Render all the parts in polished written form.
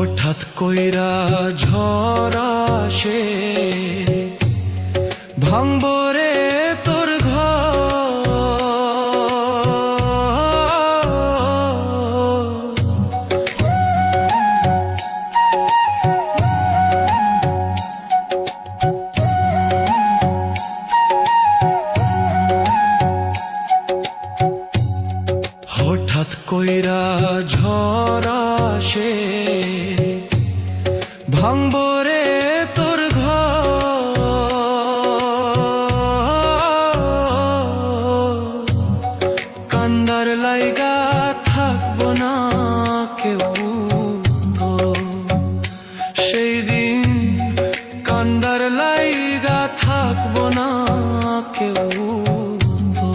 হঠাৎ কইরা ঝড় আসে, ভাঙবো রে তোর ঘর। হঠাৎ কইরা ঝড় আসে, ভাঙবো রে তোর ঘর। কান্দার লাইগা থাকবো না কেউ তো, সেই দিন কান্দার লাইগা থাকবো না কেউ তো।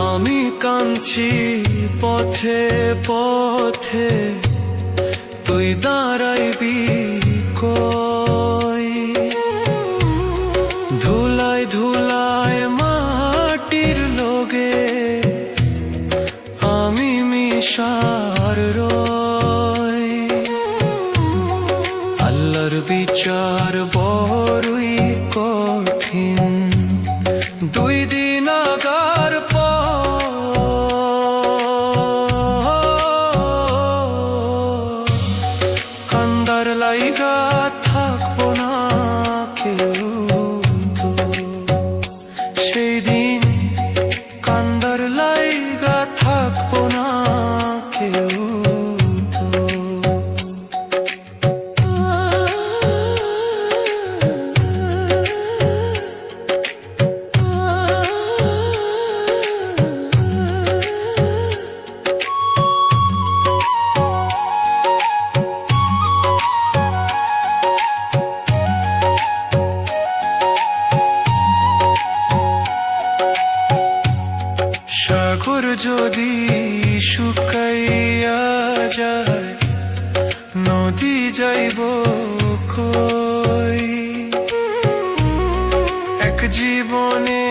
আমি কাঁদছি পথে পথে, তুই দাঁড়াইবি কই? ধুলায় ধুলায় মাটির লোগে আমি মিশার রই। আল্লাহর বিচার বড়ই কঠিন, দুই দিন আগার কান্দার লাইগা থাকবো না কেউ তো, সেই দিন কান্দার লাইগা থাকবো না কেউ তো। সাগর যদি শুকাইয়া যায়, নদী যাইব কই? এক জীবনে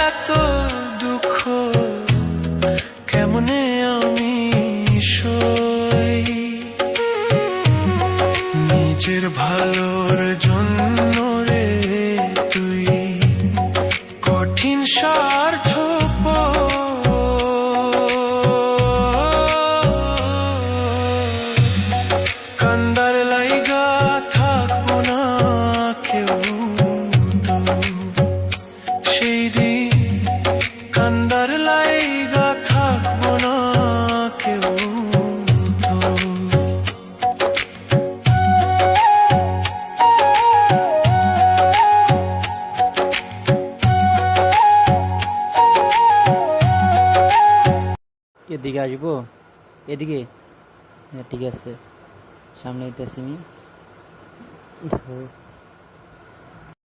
এত দুঃখ কেমনে আমি সই? নিজের ভালোর জন্য রে তুই কঠিন স্বার্থ, কান্দার লাইগা থাকবো না কেউ তো, সেই দিন কান্দার লাইগা থাকবো না কেউ তো। এদিকে আসবো, এদিকে? হ্যাঁ ঠিক আছে, সামনে আইতেছি আমি।